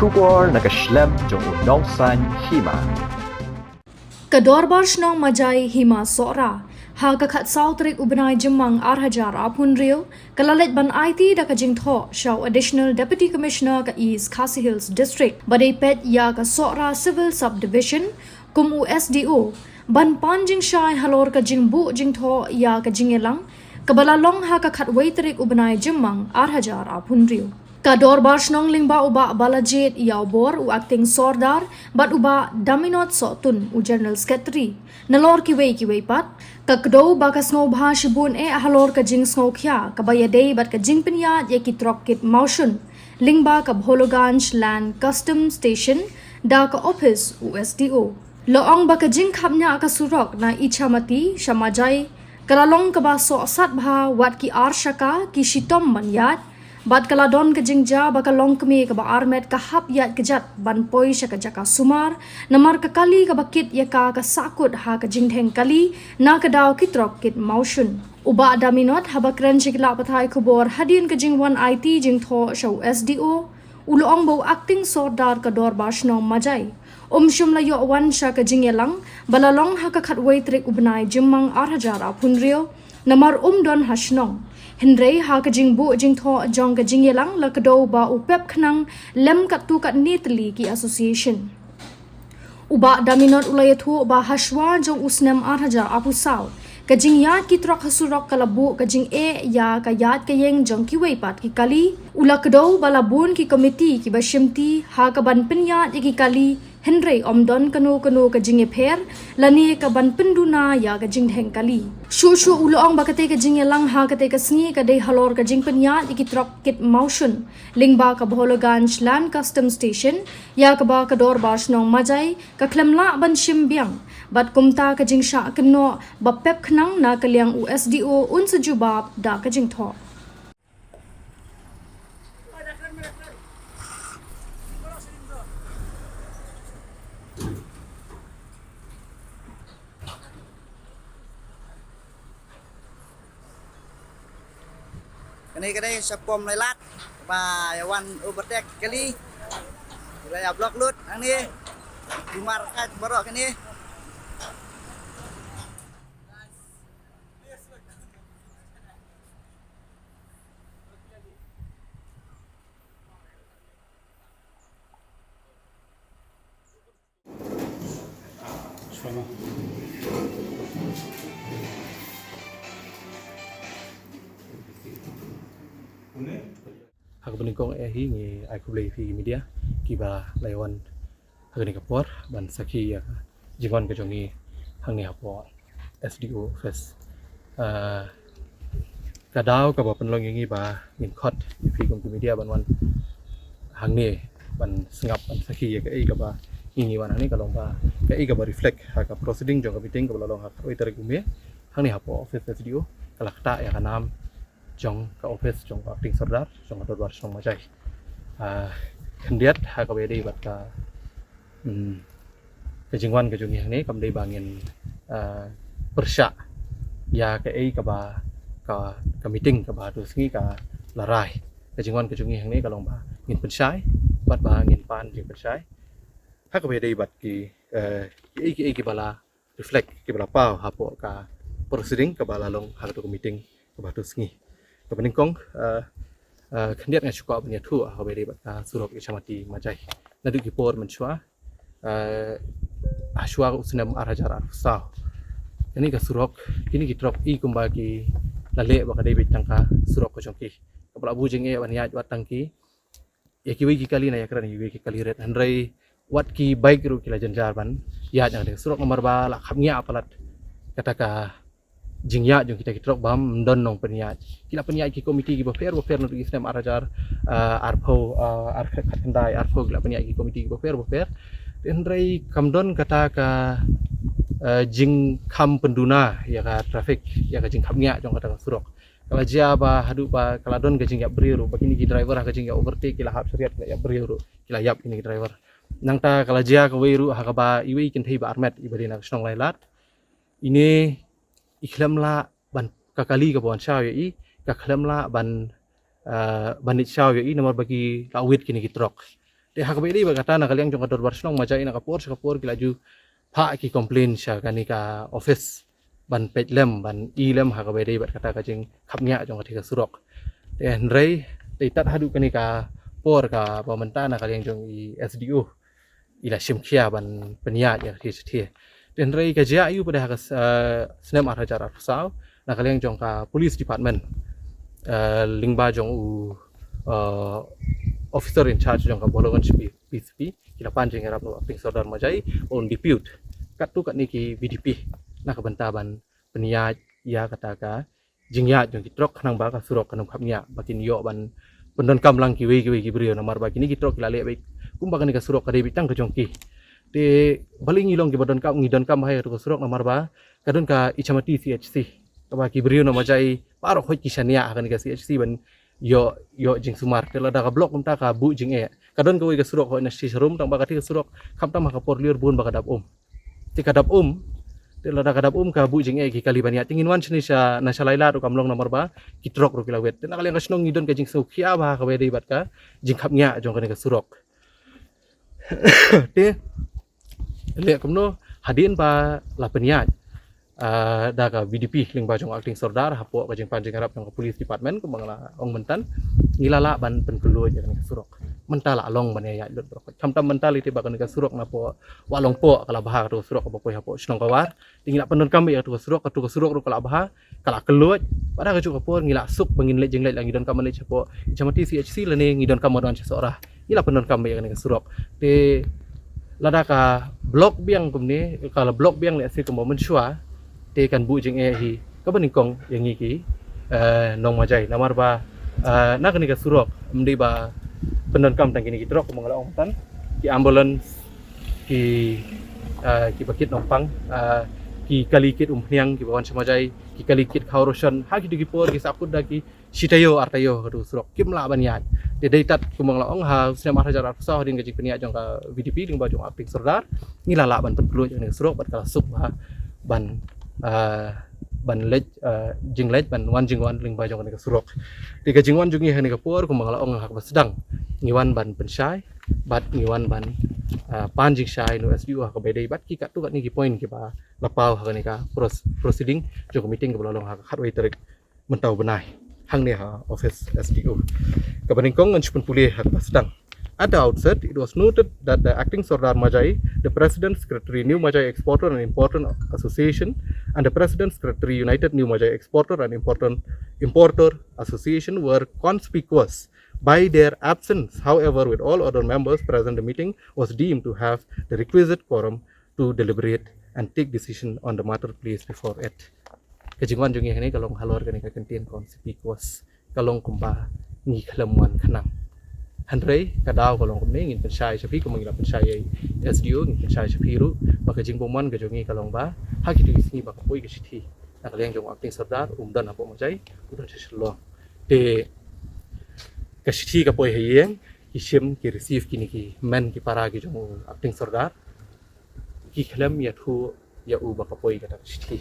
Shubor nakaslem jong unongsan Hima. Ka Dorbar Shnong Majai Hima Sohra ha ka khat sautrik ubnai jemang arhajar apun rio kalalet ban IT da ka Jingthoh shaw additional deputy commissioner ka East Khasi Hills district badai pet ya ka Sohra civil subdivision kum USDO ban pan Jingshai Halor ka Jingbu Jingthoh ya ka Jingïalang kabalalong ha ka khat waitrik ubnai jemang arhajar apun rio ka Dorbar Shnong lingba uba balajit yaubor u acting sordar bat uba daminot sotun u general secretary nalor kiwei pat ka kdo ba ka snow bha shibun halor ka jing snow khya ka bayadei bat ka jing pinya ye ki trok kit motion lingba ka bhologanj land custom station da ka office USDO loong ba ka jing khapnya ka surok na ichamati shamajai kalalong ka ba so sat bha wat ki arshaka ki shitom manyat Bad kala don ke jingja baka long kemi ke ba armet ka hap yat kejat ban poi sya ka jaka sumar namar ka kali ka bakit ya ka sakut ha ka jingtheng kali na ka daw kitrok kit motion uba daminot haba kren chikla pathai khubor hadin ka jingwan IT Jingthoh show SDO uloong bo acting sordar ka Dorbar Shnong Majai shum la yo wan sya ka Jingïalang balalong ha ka khatwei trik ubnai jimmang arhajar apun rio namar don ha Shnong Hindrei ha ka Jingbu Jingthoh jong ka Jingïalang la kado ba upep khnang lem kat tu kat nitli ki association uba daminot ulayathu ba hashwa jong usnem arhajar apusaw ka jingyat ki trok hasurok kalabu ka jing ya ka yat ka yeng jong ki weipat ki kali ula kado balabun ki committee ki bashimti ha ka ban pinya ki kali Henry omdon kanu ka jinge pher lani ka ban penduna ya ka jingtheng kali shu uloong bakate ka Jingïalang ha kate ka sngi ka dei halor ka jingpenya iki trok kit motion lingba ka bhologanj land custom station ya ka ba ka Dorbar Shnong Majai ka khlemla ban shimbiang bat kumta ka jingsha kno ba pep khnang na kalyang USDO unsujubab da ka Jingthoh Kadai sapom lelat ba yawan overtake kali ya blok lut ang ni dimar kat barok ni Aku peningkong hi ngi ai kublei fi media ki ba laiwan hagni kapor ban sakhi ya jiwan ka jongi hangni hapo SDO fes kadaw ka ba penlong ngi ba ngin khot fi kom media ban wan hangni ban sngap ban sakhi ya ka ba ngi wan hangni kalong ba ka ba reflect ha ka proceeding jong ka meeting ka balong ha oi tarik ume hangni hapo office SDO kalakta ya kanam jong ka office jong ka acting sordar jong ka Dorbar Shnong Majai kendiat ha ka bedi bat ka jingwan ka jong yang ni kam dei bangin persya ya ka ka ba ka meeting ka ba tu sngi ka larai ka jingwan ka jong yang ni kalong ba ngin pensai bat ba ngin pan jing pensai ha ka bedi bat ki bala reflect ki bala pau ha po ka proceeding ka bala long ha tu meeting ka ba tu sngi Kepeningkong kendiat ngai cukup punya tu ha beri bat surok ichamati Majai nadu kipor menchua ashwa usnam arhajar arsaw ini ka surok kini kitrok kumbagi lale ba kadai bitangka surok ko jongki kapala bujing ban yat wat tangki ya kiwi ki kali na ya kran kiwi ki kali ret handrai wat ki baik ru kila janjar ban ya yang de surok nomor ba la khamnya apalat kata ka jingya jong kita kitrok bam don nong peniat kila peniat ki komiti ki bofer no islam arajar arpho khatandai arpho kila peniat ki komiti ki bofer endrai kamdon kata ka jing kham penduna ya ka traffic ya ka jing khamnya jong kata surok kala jia ba hadu ba kala don ka jing ya briru bakini ki driver ka jing ya overtake kila hap syariat ya briru kila yap ini driver nangta kala jia ka weiru ha ka ba iwi kin thei ba armet ibadina Shnong lailat ini iklamla ban kakali ka bon shaw yi kaklamla ban banit shaw yi nomor bagi lawit kini kitrok Dia hak bedi berkata nak kalian jong Dorbar Shnong Majai nak kapor kila ju pak ki komplain sya kani ka office ban petlem ban ilem hak bedi berkata ka jing khapnya jong ka surok. Dan rei tat hadu kani ka por ka pemerintah nak kalian jong i SDO ila shimkhia ban peniat ya ki dan rei ka jia ayu pada hak senem arhajar arfsau nak kalian jong ka police department lingba jong u officer in charge jong ka bolongan PCP kila panjang harap no acting sordar Majai on dispute kat tu kat ni ki BDP nak bentaban peniat ya kata ka jingya jong kitrok nang ba ka surok kanam khapnya bakin yo ban pendon kam lang ki brio nomor bagi ni kitrok kila le baik kumba kan ka surok ka debitang ka jong ki de baling ilong ki badon kam ngidon kam hai ka surok nomor ba kadon ka ichamati CHC ka ba ki brio no Majai parok hoi kisania kan ka CHC ban yo jing sumar tela da ka blok umta ka bu jing kadon ka ka surok ho na si serum tang ba ka surok kham tam ka por liur bun ba ka dap ti ka dap tela da ka dap ka bu jing ki kali bania tingin wan chni sa na salaila ru kamlong nomor ba kitrok ru kilawet tena kali ka Shnong ngidon ka jing su khia ba ka bedi bat ka jing khapnya jong ka surok te le kumno hadin ba la peniat da ka BDP ling ba jong acting sordar hapo ka jing panjang harap jong police department ko mangla ong mentan ngilala ban penkulu je ka surok mentala long ban ya lut bro tam mentality ba ka surok na po walong po kala bah tu surok ba ko hapo Shnong kawar tingila pendon kami ya tu surok ru kala bah kala kelut pada kajuk po ngila suk bangin le jeng le lang ngidon kam le hapo jamati CHC le ni ngidon kam don Sohra ngila pendon kami ya ka surok te lada ka blok biang kumni kala blok biang le si ko moment shua te kan bu jing hi ka baning kong yang ki nong Majai namar ba nak ni ka surok mdi ba pendon kam tang kini ki trok mangala ong tan ki ambulance ki bakit nompang ki kalikit umhniang ki bawan Majai ki kalikit khauroshan ha ki por ki sapud da ki sitayo artayo tu surok kim la baniat de tat kumangla ong ha sem arhajar arfsau din ka jing peniat jong ka BDP ding ba jong apik sordar ngilala ban penpulu jong ni surok bat kala sup ha ban lej jinglej ban wan jingwan ling ba jong ka surok tiga jingwan jungi hani ka por ko mangala ong hak basdang ngiwan ban pensyai bat ngiwan ban pan Jingshai no SDO hak bedai bat ki kat tu kat ni ki point ki ba lapau hak ni ka proceeding jong meeting ka bolong hak hatway tarik mentau benai hang ni ha office SDO ka baningkong ngan chupun pulih hak basdang. At the outset, it was noted that the acting Sordar Majai, the President Secretary New Majai Exporter and Importer Association, and the President Secretary United New Majai Exporter and Importer Association were conspicuous by their absence. However, with all other members present, the meeting was deemed to have the requisite quorum to deliberate and take decision on the matter placed before it. Kejingwan jungi ini kalong halor kani kakentin conspicuous kalong kumba ngi kelamuan kenang. Handrei kadau kalong kumne ngin pensyai sapi ko mangila pensyai SDO ngin pensyai sapi ru baka jing pomon ka jongi kalong ba ha ki isni baka poi ka sithi nak leng jong acting sordar dan apo Majai udan selo te ka sithi ka poi hayeng ki sim ki receive kini ki men ki para ki jong acting sordar ki khlem ya thu ya u baka poi ka sithi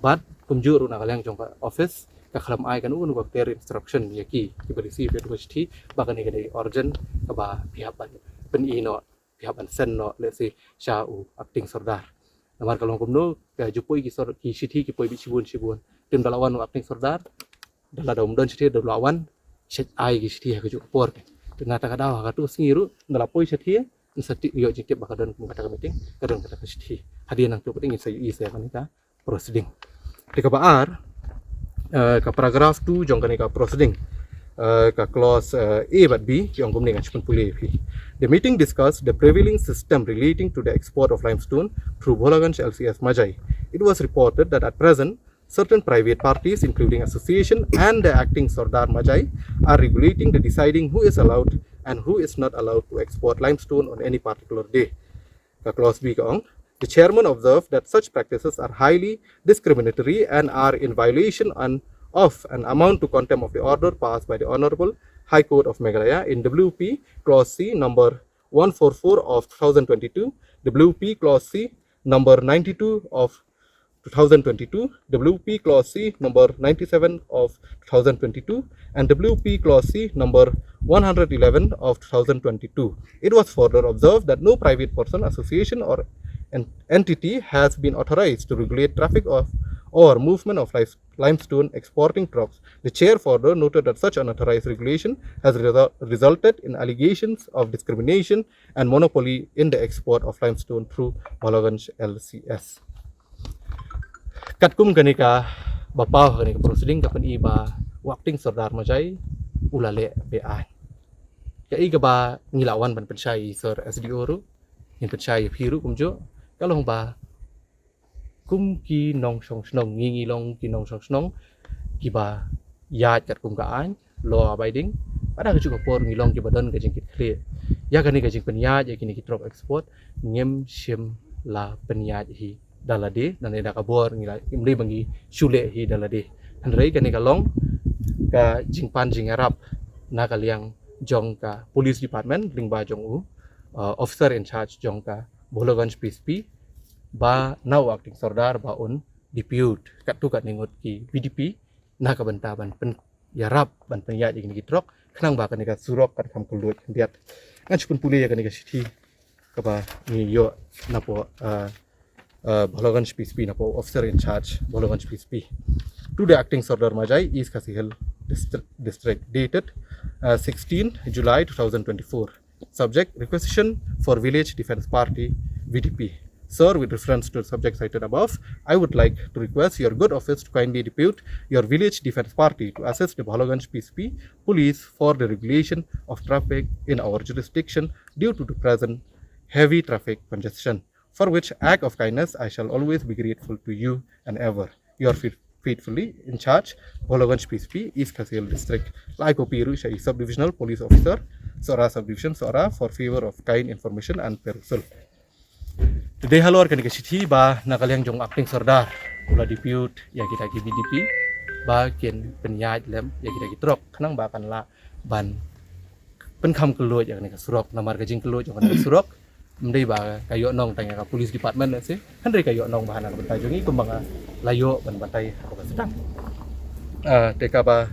bat kumjur nak leng jong ka office ka khalam ai kan unu bakter instruction ya ki berisi pe tu sithi bakan ni kadai urgent ka ba pihak ban pen ino pihak ban sen no le si sha u acting sordar namar kalong kumno ka jupoi ki sithi ki poi bi sibun tim dalawan acting sordar dala dom don sithi dalawan set ai ki sithi ka ju por ternyata kada ka tu singiru dala poi sithi sati yo jikte bakadon kata meeting kadon kata sithi hadian nang tu penting saya kan ka proceeding tika baar ka paragraph 2 jong ka proceeding ka clause A but B jong kumni ngan chupun puli phi. The meeting discussed the prevailing system relating to the export of limestone through Bolaganj LCS Majai. It was reported that at present certain private parties including association and the acting Sordar Majai are regulating the deciding who is allowed and who is not allowed to export limestone on any particular day. Ka clause B ka ong the chairman observed that such practices are highly discriminatory and are in violation of and amount to contempt of the order passed by the Honorable High Court of Meghalaya in WP Clause C number 144 of 2022, WP Clause C number 92 of 2022, WP Clause C number 97 of 2022, and WP Clause C number 111 of 2022. It was further observed that no private person, association, or entity has been authorized to regulate traffic of or movement of limestone exporting trucks. The chair further noted that such unauthorized regulation has resulted in allegations of discrimination and monopoly in the export of limestone through Malaganj LCS. Katkum kanika bapau kanika proceeding kapan iba wakting serdar Majai ulale bean. Ka iga ba ngilawan ban pensyai sir SDO ru yang pensyai phiru kumjo kalong ba kum ki nong Shnong ngi long ki nong Shnong ki ba ya kat kum ka an law abiding pada ka juga por ngilong ki badan ka jingkit clear ya kani ka jing penya ya kini ki trop export ngem shim la penya hi dalade dan eda ka bor ngila imri bangi shule hi dalade handrei kani ka long ka jingpan jing arab na ka liang jong ka police department lingba jong u officer in charge jong ka Bologanj PSP ba now acting sordar ba on depute kat tu kat ningot ki BDP na ka banta ban pen yarap ban pen ya jing ni trok khnang ba kan ka surok kat kham kulut biat ngan chupun puli ya kan ka sithi ka ba ni yo na po Bologanj PSP na po officer in charge Bologanj PSP to the acting sordar Majai East Kasihil district dated 16 July 2024 subject requisition for village defense party VDP. Sir, with reference to the subject cited above, I would like to request your good office to kindly depute your village defense party to assist the Bologanj PSP police for the regulation of traffic in our jurisdiction due to the present heavy traffic congestion, for which act of kindness I shall always be grateful to you and ever. Your faithfully in charge, Bologanj PSP, East Kasihil District. Laiko Piru Shai Subdivisional Police Officer, Sohra Subdivision, Sohra, for favor of kind information and perusal. Today Halor kan sithi ba nakaliang jong acting sordar ula depute ya kita ki BDP ba ken penyaj lem ya kita ki trok khnang ba kan la ban pen kham keluar ya kan ka surok namar ka jing keluar jong kan surok mdei ba kayo nong tanya ka police department na se handre kayo nong bahana ka bantai jongi kumbang layo ban bantai ka sedang te ka ba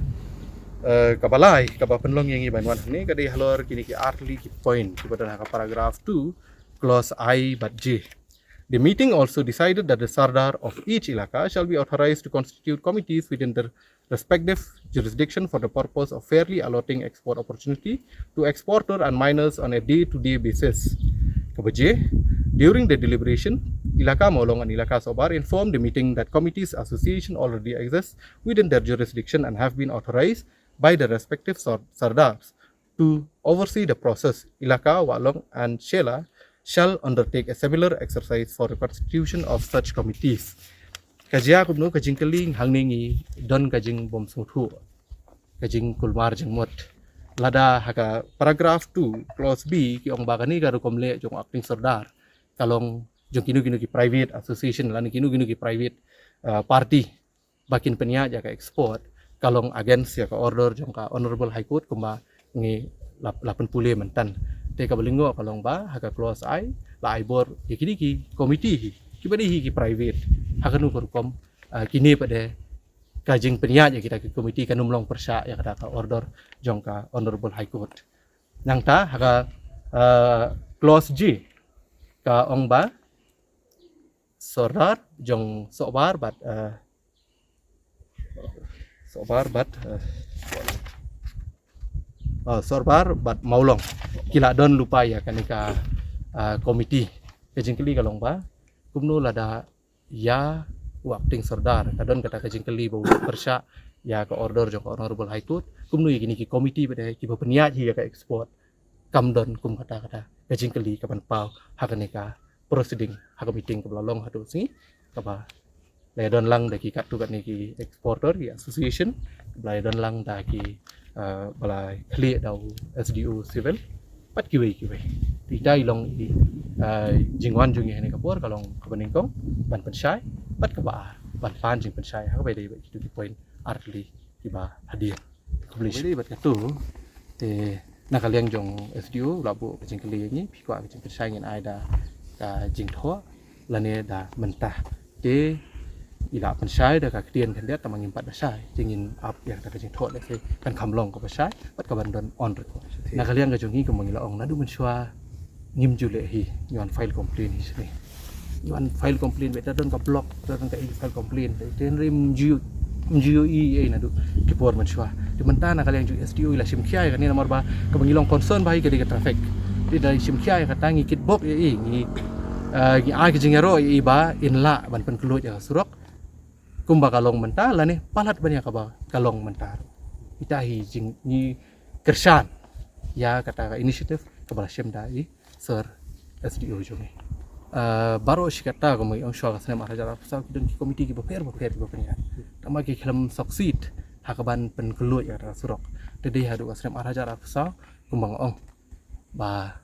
kabalai ka ba penlong yang iban wan ni ka dei Halor kini ki artli ki point ki pada ka paragraph 2 Clause I but J. The meeting also decided that the Sardar of each ilaka shall be authorized to constitute committees within their respective jurisdiction for the purpose of fairly allotting export opportunity to exporter and miners on a day-to-day basis. J. During the deliberation, Ilaka Molong and Ilaka Sobar informed the meeting that committees association already exists within their jurisdiction and have been authorized by the respective Sardars to oversee the process. Ilaka, Walong and Shela shall undertake a similar exercise for the constitution of such committees. Kajia kumno kajing keling hangningi don kajing bom sungthu kajing kulmar jeng mot lada haka paragraph 2 clause B ki ong bagani garu komle jong acting sordar kalong jong kinu ki private association lani kinu ki private party bakin penya ja ka export kalong against ya ka order jong ka honorable high court kumba ngi 80 mentan te ka balingo kalong ba haka clause I la I bor kini ki committee ki badi ki private hakanu korkom kini pada kajing penya ya kita ki committee kanum long persya ya kada ka order jong ka honorable high court nang ta haka clause G ka ong ba sordar jong sobar bat sorbar bat maulong kila don lupa ya kanika komiti kajing keli kalong ba kumno lada ya acting sordar kadon kata kajing keli bau persya ya ka order jong honorable high court kumno kini ki komiti pada ki penia hi ya ka export kam don kum kata kajing keli kapan pau hakanika proceeding hak meeting kebelalong hadu si kaba lai don lang da ki kat tu kat ni ki exporter ki association lai don lang da ki balai clear dau SDO civil pat kiwei ti dai long i jingwan jungi ni kapor kalong kabaningkong ban pensyai pat kaba ban fan jing pensyai ha bai dei ki tu point artli ki ba hadir publish dei bat katu te nakaliang jong SDO labu kajing keli ni pi kwa kajing pensyai ngin ai da ka Jingthoh lane da mentah te ila pensyai dah kakdian kan dia tamang impat dah syai jingin up yang tak Jingthoh le se kan kamlong ko syai pat ka bandon on record na kalian ka jongi ko mangila ong nadu mensyua ngim jule hi yuan file complaint hi sini yuan file complaint beta don ka block don ka file complaint ten rim ju i nadu kipor mensyua di mentana kalian ju SDO ila simkiai kan ni nomor ba ka mangilong concern bai ka di traffic di dari simkiai ka tangi kit bob i ngi ai ke jingero i ba inla ban pen kelut ya surok kumba kalong mental lah ni palat banyak kaba kalong mentar itahi jing ni kersan ya kata inisiatif kabala shemda i sir SDO jongi baru si kata ko mai ang shwa kasne maharaja sa kidon ki komiti ki baper ki bapenya tama ki khalam succeed hakaban pen kelut ya surok tedi hadu kasne maharaja sa kumbang ong ba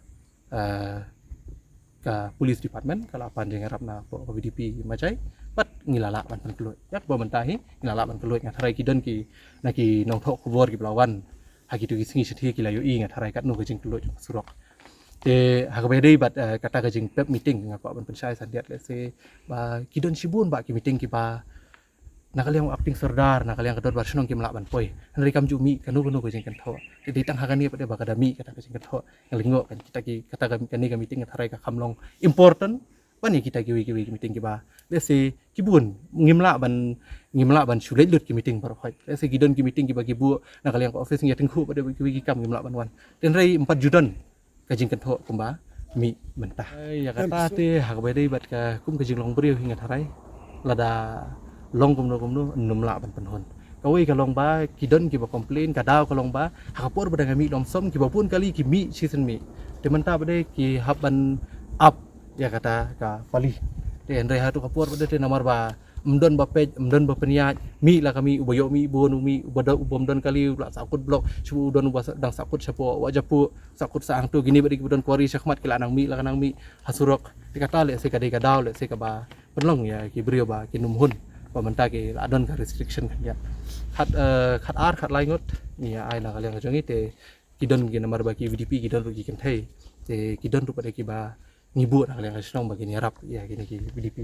ka police department kalau apa jeng harap na po VDP Majai pat ngilala ban kelut yak bo mentahi ngilala ban kelut ngatharai kidon ki naki nongthok khobor ki belawan hagi tu singi sethi ki layo i ngatharai kat no ke jeng kelut surok te hakabedi bat kata ke jeng pep meeting ngapa ban pensai sandiat le se ba kidon sibun ba ki meeting ki ba nakaliang acting serdar nakaliang ke Dorbar Shnong ki melak ban poi henry kam jumi kanu ke jeng Jingthoh jadi tang hakani pada bakadami kata ke Jingthoh yang lingok kan kita ki kata kami ka meeting ngatharai ka kamlong important pani kita ki meeting ki ba lese kibun ngimla ban sulit lut ki meeting baru hoi lese gidon ki meeting ki bagi bu nakaliang ka office ngi tengku pada ki kam ngimla ban wan den rai 4 judon ka Jingthoh kumba mi mentah ya kata te hakabedi bat ka kum ke jinglong beriu hingga tharai lada long kumno numla ban penhon kawai kalong ba kidon ki ba complain kadaw kalong ba hakapor badang mi dom som ki ba pun kali ki mi season mi de menta bade ki haban up ya kata ka pali de andre hatu kapor bade te nomor ba mdon ba page mdon ba peniat mi la kami uboyo mi bon mi ubada ubom don kali la sakut blok su don ba dang sakut sapo wajapu sakut saang tu gini bade ki don kwari syakmat kila nang mi la kanang mi hasurok dikata le se kadai kadaw le se ka ba penlong ya ki brio ba ki numhun pemerintah ke adon ka restriction kan ya khat lai ngot ni ai la kalian jongi te kidon gi nomor bagi VDP kidon rugi kan thai te kidon ru pada ki ba ngibu la kalian Shnong bagi ni rap ya gini ki VDP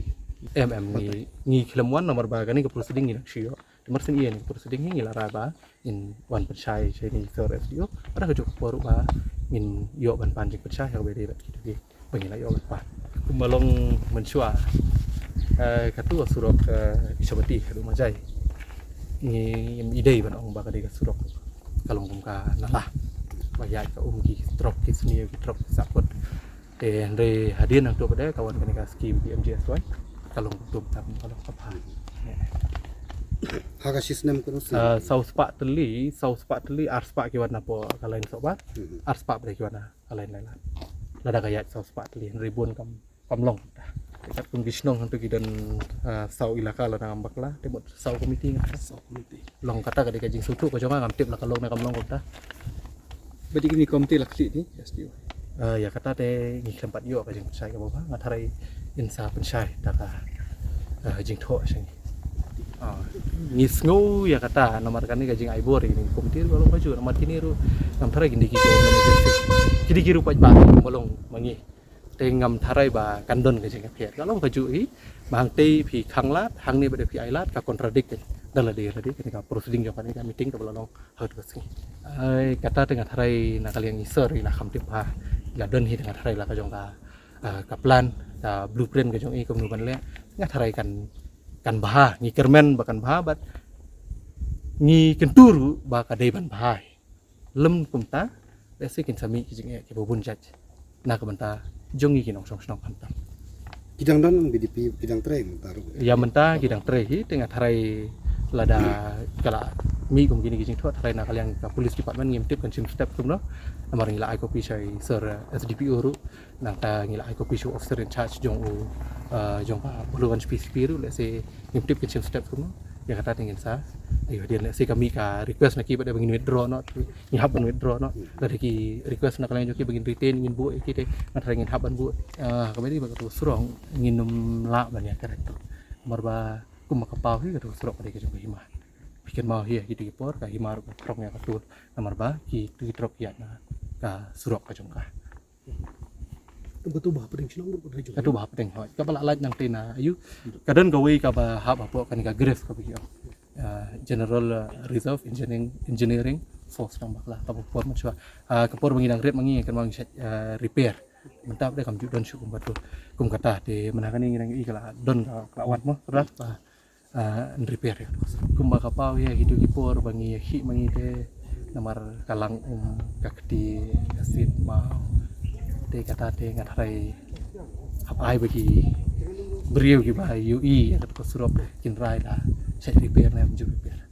ni khilamwan nomor ba gani ke proceeding ni shio nomor sen ien proceeding ni la ra ba in wan penchai che ni sir SDO ada ke jok poru ba min yo ban pan jing penchai ka be de ba ki bagi la yo ban kumalong mensyua katu surok isabati kadu Majai ni idei ban ong bakade ka surok kalong kumka nalah bayat ka ki drop ki sini ki drop sapot te andre hadian untuk pada kawan kani ka skim PMJS wan kalong tum tam kalong kapal haga sistem kuno south pak teli ars pak ki warna po kalain sobat ars pak bre ki warna kalain lain lada gayat south pak teli ribun kamlong dekat pun Shnong untuk kidan sau ilaka la nang ambak la temot sau komiti long kata ka de jing sutu ko jonga ngamtip la kalong na kamlong kota badi kini komite laksi ni SDO ya kata te ngi tempat yo ka jing pensai ka ba ngatharai insa pensai ta ka Jingthoh sing ngi sngo ya kata nomor kan ni ka jing aibor ini komite balong baju nomor kini ru ngamtharai gindi ki kidi kiru paj ba bolong mangi tengam tharai ba kandon ke jeng phet kalong baju hi mang te phi khanglat hang ni bade phi ailat ka contradict dala de tadi ketika proceeding ka pani ka meeting ka bolong haut ka ai kata tengah tharai na kaliang iser ila khamtip ha la don hi tengah tharai la ka jong ka plan ka blueprint ka jong i kom nu ban le nga tharai kan bah ngi kermen bakan bah bat ngi kenturu ba ka dei ban bah lem kumta lesikin sami ki jeng ki bobun jaj na ka banta jongi kinong Shnong hantam kidang dan BDP kidang tray mentaru ya menta kidang tray hi tengah tharai lada kala mi kum gini Jingthoh tharai na kaliang ka police department ngimtip kan sim step kum no namar ngila ai copy sai sir SDPO ru nang ta ngila ai copy show officer in charge jong pa buluan PCP ru le se ngimtip kan sim step kum no ya kata tingin sa ayo dia le se kami ka request na ki pada bangin withdraw no ni hab withdraw no dari ki request na kalian joki bangin retain ngin bu ki te na ngin haban bu kami ba tu surong ngin la ban ya karet marba kum makapau hi tu surong pada ke Hima bikin mau hi ki por ka Hima ru krong ya katul marba ki tu drop ya na ka surok ka jongka Tuba-tuba pa rin Shnong pada juga. Kadu bah pedeng hoi. Ka bala laj nang tina ayu. Kadon gawe ka ba hab apa kan ka gref ka bigi. General Reserve Engineering Force nang bakla ka por macua. Ka por bangi nang grep mangi kan mang repair. Mentap de kam ju don syukum batu. Kum kata de menakan nang i kala don ka klawat mo rat ba repair ya. Kum ba kapau ya hidu kipor bangi hi mangi de namar kalang kakti kasit ma de kata de ngatrai apa ai bagi beriu ki ba UI ya kat surop kinrai la saya repair na menju repair